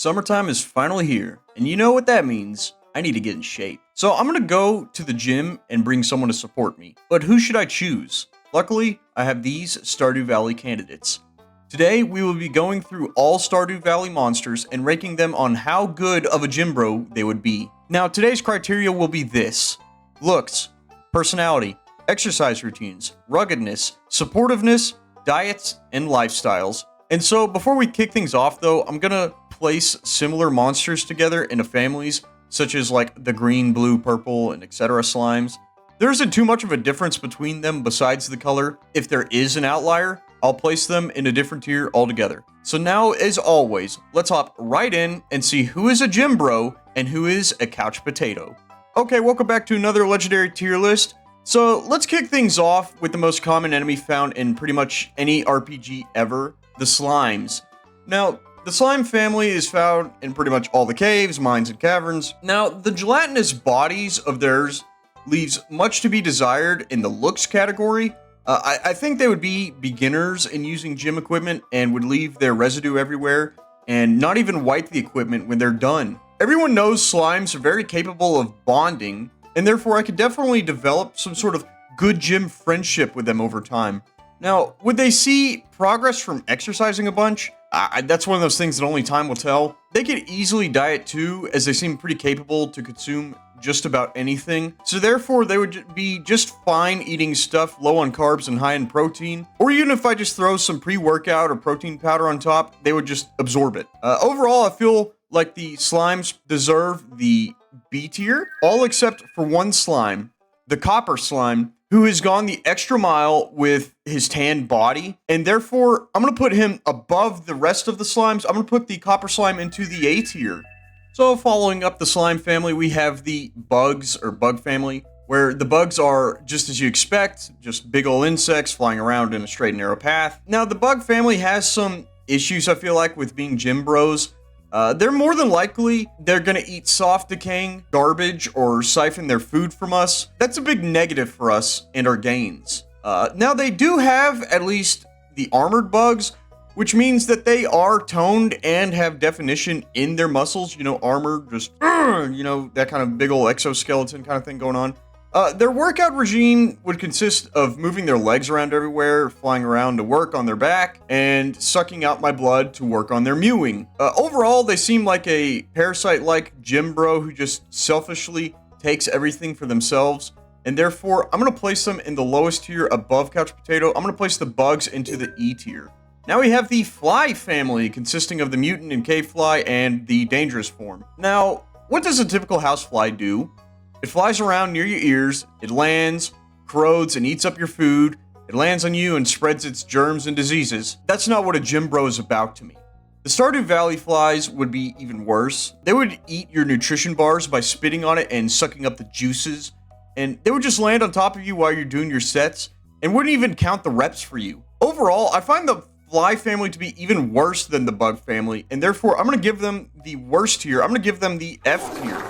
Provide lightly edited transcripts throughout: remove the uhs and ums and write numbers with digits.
Summertime is finally here, and you know what that means. I need to get in shape. So I'm gonna go to the gym and bring someone to support me. But who should I choose? Luckily, I have these Stardew Valley candidates. Today, we will be going through all Stardew Valley monsters and ranking them on how good of a gym bro they would be. Now, today's criteria will be this: looks, personality, exercise routines, ruggedness, supportiveness, diets, and lifestyles. And so, before we kick things off though, I'm gonna place similar monsters together into families, such as like the green, blue, purple, and etc. slimes. There isn't too much of a difference between them besides the color. If there is an outlier, I'll place them in a different tier altogether. So now, as always, let's hop right in and see who is a gym bro and who is a couch potato. Okay, welcome back to another legendary tier list. So let's kick things off with the most common enemy found in pretty much any RPG ever, the slimes. Now, the slime family is found in pretty much all the caves, mines, and caverns. Now, the gelatinous bodies of theirs leaves much to be desired in the looks category. I think they would be beginners in using gym equipment and would leave their residue everywhere and not even wipe the equipment when they're done. Everyone knows slimes are very capable of bonding, and therefore I could definitely develop some sort of good gym friendship with them over time. Now, would they see progress from exercising a bunch? That's one of those things that only time will tell. They could easily diet too, as they seem pretty capable to consume just about anything. So therefore, they would be just fine eating stuff low on carbs and high in protein. Or even if I just throw some pre-workout or protein powder on top, they would just absorb it. Overall, I feel like the slimes deserve the B tier, all except for one slime, the copper slime, who has gone the extra mile with his tan body, and therefore I'm going to put him above the rest of the slimes. I'm going to put the copper slime into the A tier. So following up the slime family, we have the bugs, or bug family, where the bugs are just as you expect, just big ol' insects flying around in a straight and narrow path. Now, the bug family has some issues, I feel like, with being gym bros. They're more than likely, they're gonna eat soft decaying garbage or siphon their food from us. That's a big negative for us and our gains. Now they do have at least the armored bugs, which means that they are toned and have definition in their muscles. You know, armor, just, you know, that kind of big old exoskeleton kind of thing going on. Their workout regime would consist of moving their legs around everywhere, flying around to work on their back, and sucking out my blood to work on their mewing. Overall, they seem like a parasite-like gym bro who just selfishly takes everything for themselves, and therefore, I'm going to place them in the lowest tier above Couch Potato. I'm going to place the bugs into the E tier. Now we have the fly family, consisting of the mutant and cave fly and the dangerous form. Now, what does a typical housefly do? It flies around near your ears, it lands, corrodes, and eats up your food. It lands on you and spreads its germs and diseases. That's not what a gym bro is about to me. The Stardew Valley flies would be even worse. They would eat your nutrition bars by spitting on it and sucking up the juices. And they would just land on top of you while you're doing your sets and wouldn't even count the reps for you. Overall, I find the fly family to be even worse than the bug family, and therefore I'm going to give them the worst tier. I'm going to give them the F tier.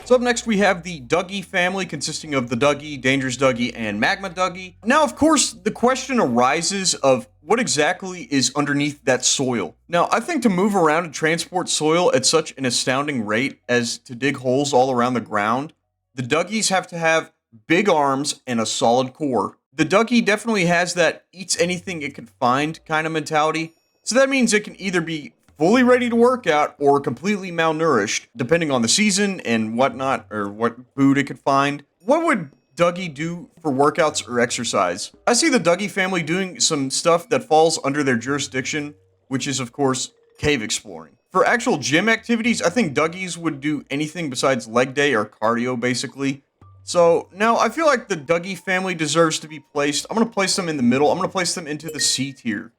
So up next we have the Dougie family, consisting of the Dougie, Dangerous Dougie, and Magma Dougie. Now, of course, the question arises of what exactly is underneath that soil. Now, I think to move around and transport soil at such an astounding rate as to dig holes all around the ground, the Dougies have to have big arms and a solid core. The Dougie definitely has that eats anything it can find kind of mentality. So that means it can either be fully ready to work out or completely malnourished, depending on the season and whatnot, or what food it could find. What would Dougie do for workouts or exercise? I see the Dougie family doing some stuff that falls under their jurisdiction, which is, of course, cave exploring. For actual gym activities, I think Dougies would do anything besides leg day or cardio, basically. So now I feel like the Dougie family deserves to be placed. I'm going to place them in the middle. I'm going to place them into the C tier.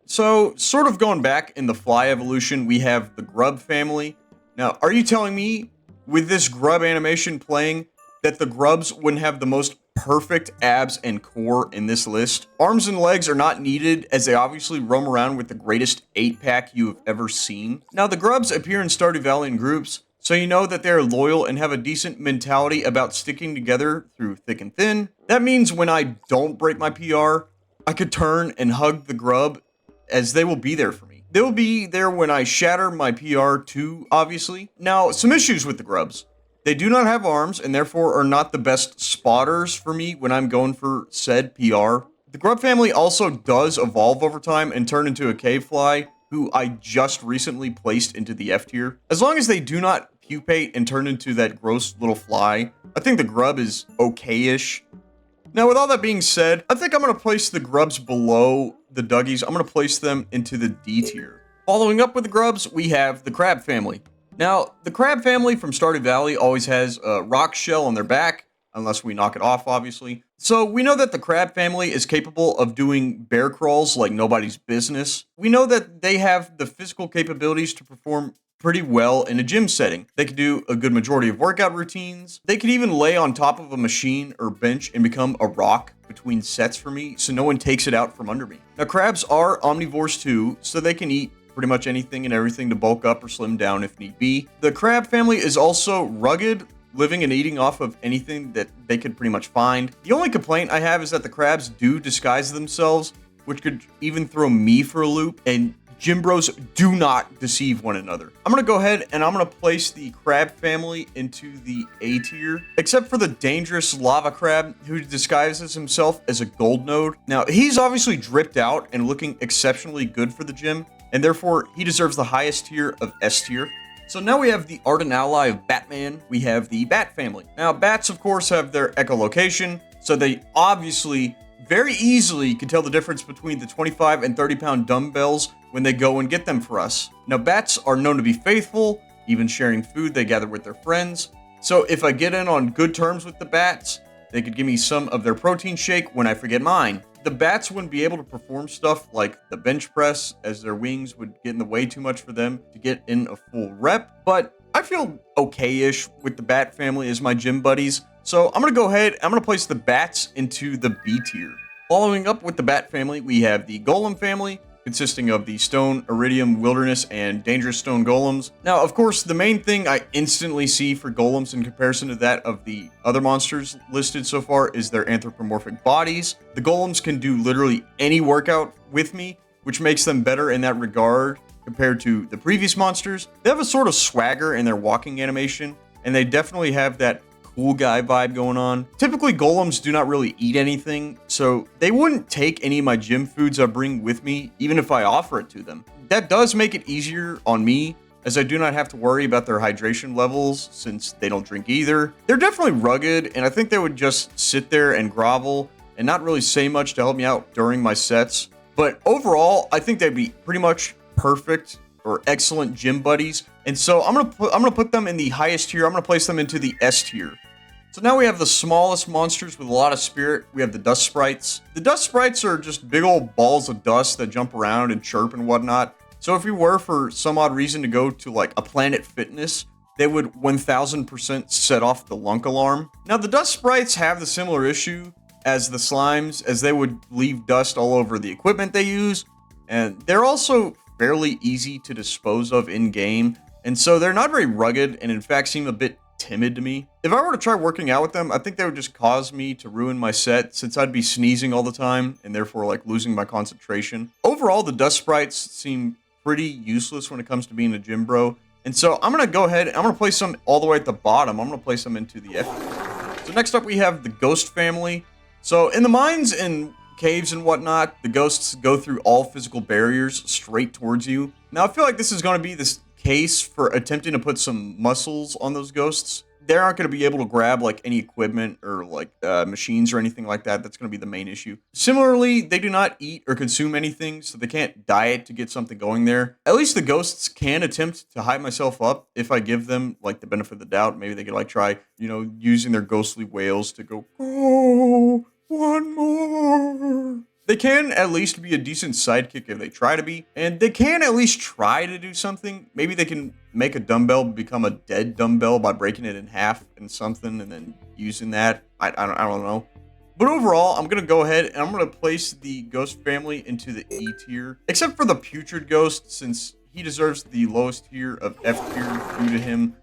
So, sort of going back in the fly evolution, we have the Grub family. Now, are you telling me, with this Grub animation playing, that the Grubs wouldn't have the most perfect abs and core in this list? Arms and legs are not needed, as they obviously roam around with the greatest 8-pack you have ever seen. Now, the Grubs appear in Stardew Valley in groups, so you know that they are loyal and have a decent mentality about sticking together through thick and thin. That means when I don't break my PR, I could turn and hug the Grub, as they will be there for me. They'll be there when I shatter my PR too, obviously. Now, some issues with the grubs. They do not have arms and therefore are not the best spotters for me when I'm going for said PR. The grub family also does evolve over time and turn into a cave fly, who I just recently placed into the F tier. As long as they do not pupate and turn into that gross little fly, I think the grub is okay-ish. Now, with all that being said, I think I'm going to place the grubs below the Dougies. I'm going to place them into the D tier. Following up with the grubs, we have the crab family. Now, the crab family from Stardew Valley always has a rock shell on their back, unless we knock it off, obviously. So we know that the crab family is capable of doing bear crawls like nobody's business. We know that they have the physical capabilities to perform pretty well in a gym setting. They can do a good majority of workout routines. They can even lay on top of a machine or bench and become a rock between sets for me, so no one takes it out from under me. Now, crabs are omnivores too, so they can eat pretty much anything and everything to bulk up or slim down if need be. The crab family is also rugged, living and eating off of anything that they could pretty much find. The only complaint I have is that the crabs do disguise themselves, which could even throw me for a loop, and gym bros do not deceive one another. I'm gonna go ahead and I'm gonna place the crab family into the A tier, except for the dangerous lava crab who disguises himself as a gold node. Now, he's obviously dripped out and looking exceptionally good for the gym, and therefore he deserves the highest tier of S tier. So now we have the ardent ally of Batman. We have the Bat family. Now, bats, of course, have their echolocation, so they obviously very easily can tell the difference between the 25 and 30-pound dumbbells when they go and get them for us. Now, bats are known to be faithful, even sharing food they gather with their friends. So if I get in on good terms with the bats, they could give me some of their protein shake when I forget mine. The bats wouldn't be able to perform stuff like the bench press, as their wings would get in the way too much for them to get in a full rep, but I feel okay-ish with the bat family as my gym buddies, so I'm going to go ahead, I'm going to place the bats into the B tier. Following up with the bat family, we have the golem family, consisting of the stone, iridium, wilderness, and dangerous stone golems. Now, of course, the main thing I instantly see for golems in comparison to that of the other monsters listed so far is their anthropomorphic bodies. The golems can do literally any workout with me, which makes them better in that regard compared to the previous monsters. They have a sort of swagger in their walking animation, and they definitely have that cool guy vibe going on. Typically, golems do not really eat anything, so they wouldn't take any of my gym foods I bring with me, even if I offer it to them. That does make it easier on me, as I do not have to worry about their hydration levels, since they don't drink either. They're definitely rugged, and I think they would just sit there and grovel, and not really say much to help me out during my sets. But overall, I think they'd be pretty much perfect or excellent gym buddies, and so I'm gonna put them in the highest tier. I'm gonna place them into the S tier. So now we have the smallest monsters with a lot of spirit. We have the dust sprites. The dust sprites are just big old balls of dust that jump around and chirp and whatnot. So if we were for some odd reason to go to like a Planet Fitness, they would 1000% set off the lunk alarm. Now the dust sprites have the similar issue as the slimes, as they would leave dust all over the equipment they use, and they're also fairly easy to dispose of in game, and so they're not very rugged and in fact seem a bit timid to me. If I were to try working out with them, I think they would just cause me to ruin my set, since I'd be sneezing all the time and therefore like losing my concentration. Overall, the dust sprites seem pretty useless when it comes to being a gym bro, and so I'm gonna go ahead and I'm gonna place them all the way at the bottom. I'm gonna place them into the F. So next up we have the ghost family. So in the mines and caves and whatnot, the ghosts go through all physical barriers straight towards you. Now I feel like this is going to be this case for attempting to put some muscles on those ghosts. They aren't going to be able to grab like any equipment or like machines or anything like that. That's going to be the main issue. Similarly, they do not eat or consume anything, so they can't diet to get something going there. At least the ghosts can attempt to hype myself up if I give them like the benefit of the doubt. Maybe they could like try, using their ghostly wails to go, oh, one more. They can at least be a decent sidekick if they try to be, and they can at least try to do something. Maybe they can make a dumbbell become a dead dumbbell by breaking it in half and something and then using that. I don't know. But overall, I'm going to go ahead and I'm going to place the ghost family into the E tier, except for the putrid ghost, since he deserves the lowest tier of F tier due to him,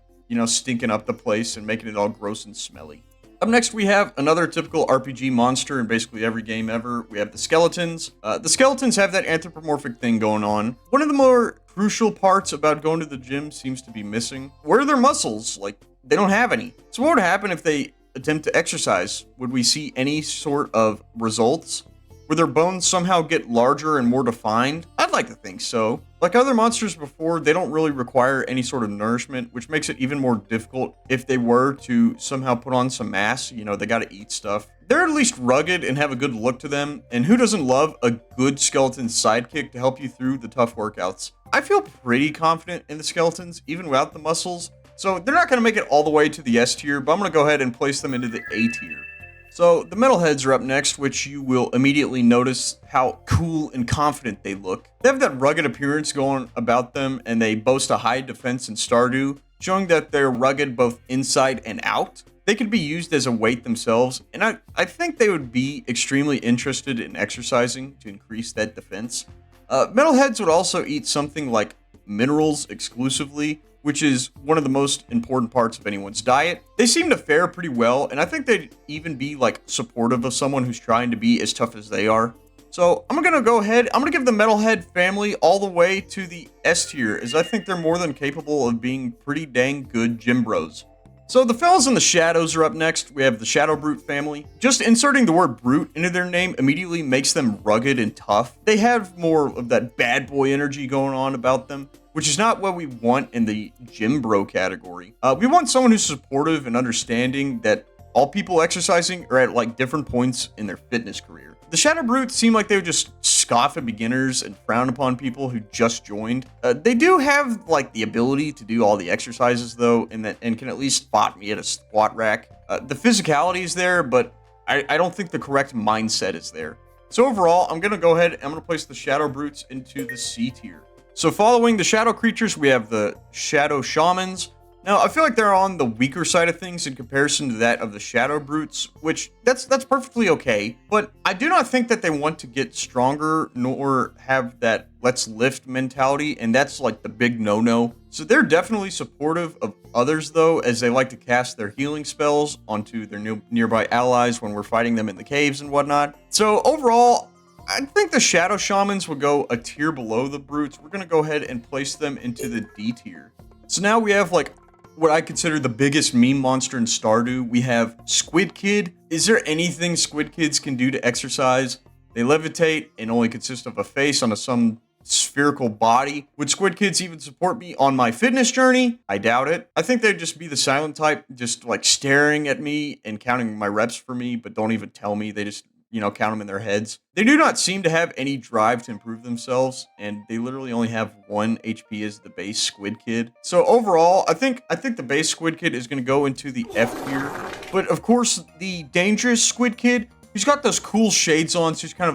stinking up the place and making it all gross and smelly. Up next, we have another typical RPG monster in basically every game ever. We have the skeletons. The skeletons have that anthropomorphic thing going on. One of the more crucial parts about going to the gym seems to be missing. Where are their muscles? Like, they don't have any. So what would happen if they attempt to exercise? Would we see any sort of results? Would their bones somehow get larger and more defined? I'd like to think so. Like other monsters before, they don't really require any sort of nourishment, which makes it even more difficult if they were to somehow put on some mass. You know, they gotta eat stuff. They're at least rugged and have a good look to them, and who doesn't love a good skeleton sidekick to help you through the tough workouts? I feel pretty confident in the skeletons, even without the muscles. So they're not gonna make it all the way to the S tier, but I'm gonna go ahead and place them into the A tier. So the metalheads are up next, which you will immediately notice how cool and confident they look. They have that rugged appearance going about them, and they boast a high defense in Stardew, showing that they're rugged both inside and out. They could be used as a weight themselves, and I think they would be extremely interested in exercising to increase that defense. Metalheads would also eat something like minerals exclusively, which is one of the most important parts of anyone's diet. They seem to fare pretty well, and I think they'd even be like supportive of someone who's trying to be as tough as they are. So I'm gonna go ahead, I'm gonna give the Metalhead family all the way to the S tier, as I think they're more than capable of being pretty dang good gym bros. So the fellas in the shadows are up next. We have the Shadow Brute family. Just inserting the word brute into their name immediately makes them rugged and tough. They have more of that bad boy energy going on about them, which is not what we want in the gym bro category. We want someone who's supportive and understanding that all people exercising are at like different points in their fitness career. The Shadow Brutes seem like they would just scoff at beginners and frown upon people who just joined. They do have like the ability to do all the exercises though, and can at least spot me at a squat rack. The physicality is there, but I don't think the correct mindset is there. So overall, I'm gonna go ahead and I'm gonna place the Shadow Brutes into the C tier. So following the shadow creatures, we have the Shadow Shamans. Now, I feel like they're on the weaker side of things in comparison to that of the Shadow Brutes, which that's perfectly okay, but I do not think that they want to get stronger nor have that let's lift mentality, and that's like the big no-no. So they're definitely supportive of others though, as they like to cast their healing spells onto their nearby allies when we're fighting them in the caves and whatnot. So overall, I think the Shadow Shamans will go a tier below the Brutes. We're gonna go ahead and place them into the D tier. So now we have like what I consider the biggest meme monster in Stardew. We have Squid Kid. Is there anything Squid Kids can do to exercise? They levitate and only consist of a face on some spherical body. Would Squid Kids even support me on my fitness journey? I doubt it. I think they'd just be the silent type, just like staring at me and counting my reps for me, but don't even tell me. They just, you know, count them in their heads. They do not seem to have any drive to improve themselves, and they literally only have 1 HP as the base Squid Kid. So overall, I think the base Squid Kid is going to go into the F tier. But of course, the dangerous Squid Kid, he's got those cool shades on, so he's kind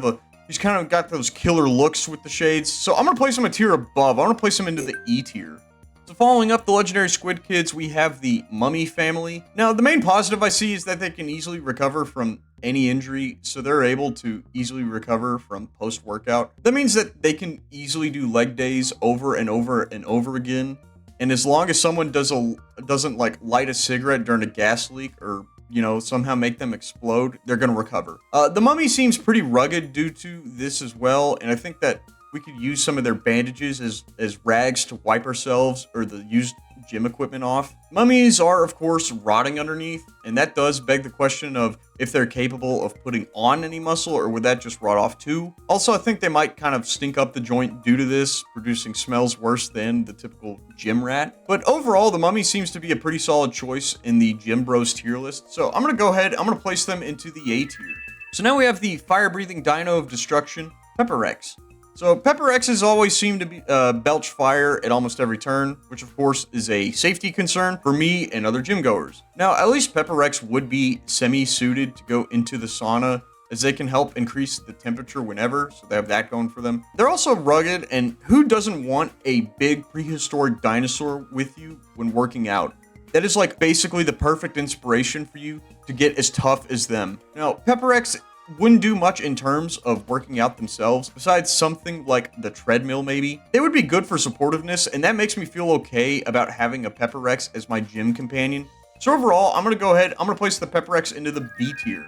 of got those killer looks with the shades. So I'm going to place him a tier above. I want to place him into the E tier. So following up the legendary Squid Kids, we have the Mummy family. Now, the main positive I see is that they can easily recover from any injury, so they're able to easily recover from post-workout. That means that they can easily do leg days over and over and over again. And as long as someone doesn't like light a cigarette during a gas leak or, you know, somehow make them explode, they're gonna recover. The Mummy seems pretty rugged due to this as well, and I think that we could use some of their bandages as rags to wipe ourselves or the used gym equipment off. Mummies are, of course, rotting underneath, and that does beg the question of if they're capable of putting on any muscle, or would that just rot off too? Also, I think they might kind of stink up the joint due to this, producing smells worse than the typical gym rat. But overall, the Mummy seems to be a pretty solid choice in the Gym Bros tier list, so I'm gonna go ahead, I'm gonna place them into the A tier. So now we have the fire-breathing dino of destruction, Pepper Rex. So Pepper X's always seem to be belch fire at almost every turn, which of course is a safety concern for me and other gym goers. Now, at least Pepper X would be semi-suited to go into the sauna, as they can help increase the temperature whenever, so they have that going for them. They're also rugged, and who doesn't want a big prehistoric dinosaur with you when working out? That is like basically the perfect inspiration for you to get as tough as them. Now, Pepper X wouldn't do much in terms of working out themselves, besides something like the treadmill maybe. They would be good for supportiveness, and that makes me feel okay about having a Pepper Rex as my gym companion, So overall, I'm going to go ahead, I'm going to place the Pepperex into the B tier.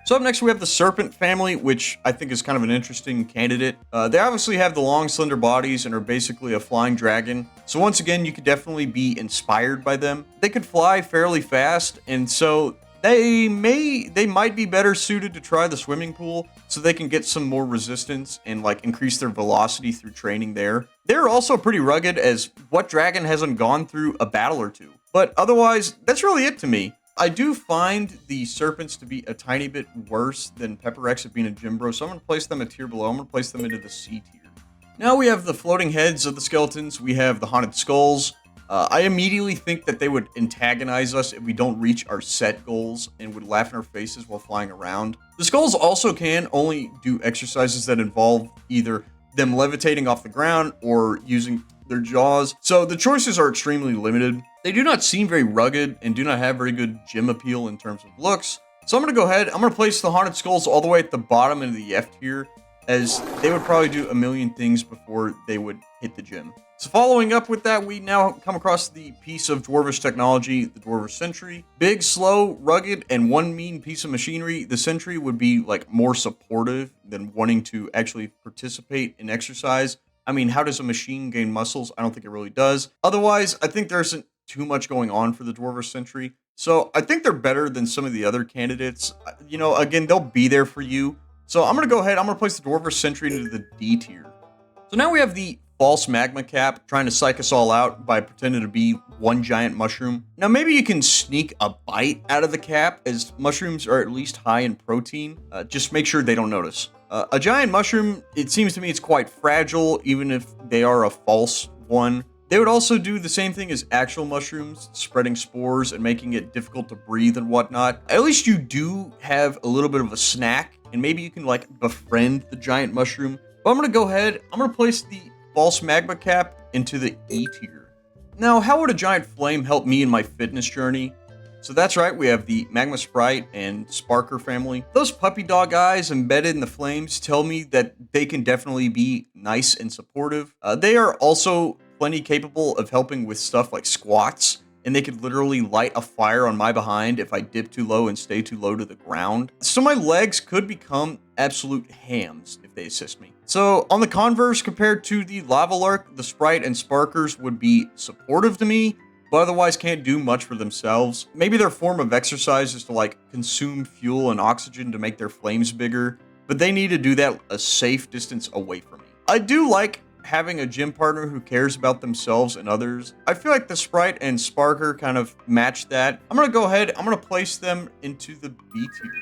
So up next, we have the Serpent family, which I think is kind of an interesting candidate. They obviously have the long, slender bodies and are basically a flying dragon. So once again, you could definitely be inspired by them. They could fly fairly fast, and so they might be better suited to try the swimming pool so they can get some more resistance and like increase their velocity through training there. They're also pretty rugged, as what dragon hasn't gone through a battle or two? But otherwise, that's really it to me. I do find the Serpents to be a tiny bit worse than Pepperex at being a gym bro, so I'm going to place them a tier below. I'm going to place them into the C tier. Now we have the floating heads of the skeletons. We have the haunted skulls. I immediately think that they would antagonize us if we don't reach our set goals and would laugh in our faces while flying around. The skulls also can only do exercises that involve either them levitating off the ground or using their jaws, so the choices are extremely limited. They do not seem very rugged and do not have very good gym appeal in terms of looks. So I'm going to go ahead, I'm going to place the haunted skulls all the way at the bottom into the F tier, as they would probably do a million things before they would hit the gym. So following up with that, we now come across the piece of Dwarvish technology, the Dwarvish Sentry. Big, slow, rugged, and one mean piece of machinery. The Sentry would be like more supportive than wanting to actually participate in exercise. I mean, how does a machine gain muscles? I don't think it really does. Otherwise, I think there isn't too much going on for the Dwarvish Sentry. So I think they're better than some of the other candidates. You know, again, they'll be there for you. So I'm going to go ahead, I'm going to place the Dwarvish Sentry into the D tier. So now we have the false magma cap trying to psych us all out by pretending to be one giant mushroom. Now maybe you can sneak a bite out of the cap, as mushrooms are at least high in protein. Just make sure they don't notice. A giant mushroom, it seems to me it's quite fragile, even if they are a false one. They would also do the same thing as actual mushrooms, spreading spores and making it difficult to breathe and whatnot. At least you do have a little bit of a snack, and maybe you can like befriend the giant mushroom. But I'm going to go ahead, I'm going to place the false magma cap into the E tier. Now, how would a giant flame help me in my fitness journey? So that's right, we have the Magma Sprite and Sparker family. Those puppy dog eyes embedded in the flames tell me that they can definitely be nice and supportive. They are also plenty capable of helping with stuff like squats, and they could literally light a fire on my behind if I dip too low and stay too low to the ground. So my legs could become absolute hams if they assist me. So on the converse, compared to the Lava Lurk, the Sprite and Sparkers would be supportive to me, but otherwise can't do much for themselves. Maybe their form of exercise is to like consume fuel and oxygen to make their flames bigger, but they need to do that a safe distance away from me. I do like having a gym partner who cares about themselves and others. I feel like the Sprite and Sparker kind of match that. I'm going to go ahead, I'm going to place them into the B tier.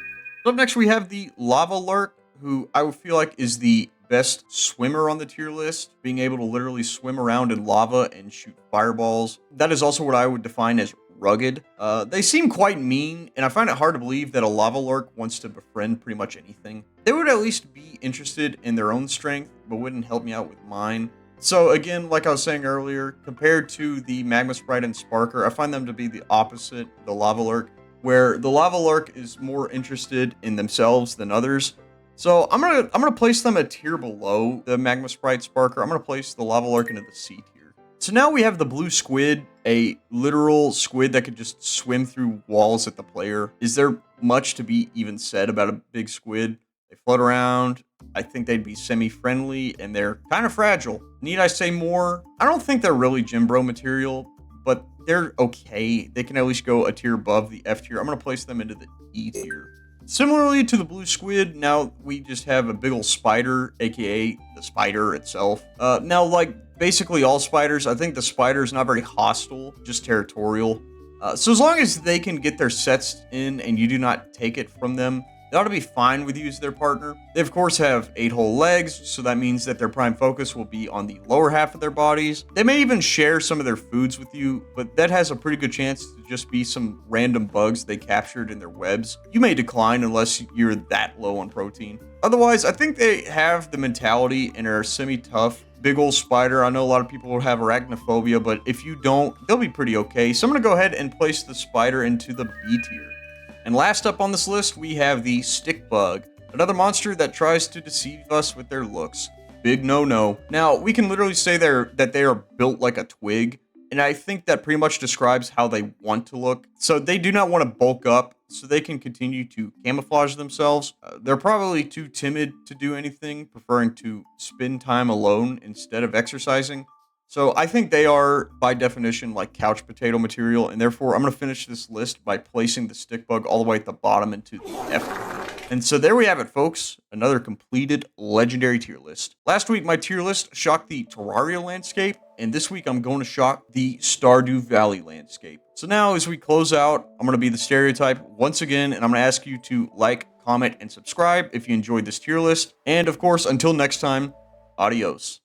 So up next we have the Lava Lurk, who I would feel like is the best swimmer on the tier list, being able to literally swim around in lava and shoot fireballs. That is also what I would define as rugged. They seem quite mean, and I find it hard to believe that a Lava Lurk wants to befriend pretty much anything. They would at least be interested in their own strength, but wouldn't help me out with mine. So again, like I was saying earlier, compared to the Magma Sprite and Sparker, I find them to be the opposite, the Lava Lurk, where the Lava Lurk is more interested in themselves than others. So I'm gonna place them a tier below the Magma Sprite Sparker. I'm gonna place the Lava Lurk into the C tier. So now we have the blue squid, a literal squid that could just swim through walls at the player. Is there much to be even said about a big squid? They float around. I think they'd be semi-friendly, and they're kind of fragile. Need I say more? I don't think they're really gym bro material, but they're okay. They can at least go a tier above the F tier. I'm gonna place them into the E tier. Similarly to the blue squid, now we just have a big ol' spider, aka the spider itself. Now, like basically all spiders, I think the spider is not very hostile, just territorial. So as long as they can get their sets in and you do not take it from them, they ought to be fine with you as their partner. They of course have 8 whole legs, so that means that their prime focus will be on the lower half of their bodies. They may even share some of their foods with you, but that has a pretty good chance to just be some random bugs they captured in their webs. You may decline unless you're that low on protein. Otherwise, I think they have the mentality and are semi-tough. Big old spider, I know a lot of people will have arachnophobia, but if you don't, they'll be pretty okay. So I'm gonna go ahead and place the spider into the B tier. And last up on this list, we have the stick bug, another monster that tries to deceive us with their looks. Big no-no. Now, we can literally say that they are built like a twig, and I think that pretty much describes how they want to look. So they do not want to bulk up so they can continue to camouflage themselves. They're probably too timid to do anything, preferring to spend time alone instead of exercising. So I think they are, by definition, like couch potato material, and therefore I'm going to finish this list by placing the stick bug all the way at the bottom into the F. And so there we have it, folks. Another completed legendary tier list. Last week, my tier list shocked the Terraria landscape, and this week I'm going to shock the Stardew Valley landscape. So now, as we close out, I'm going to be the stereotype once again, and I'm going to ask you to like, comment, and subscribe if you enjoyed this tier list. And of course, until next time, adios.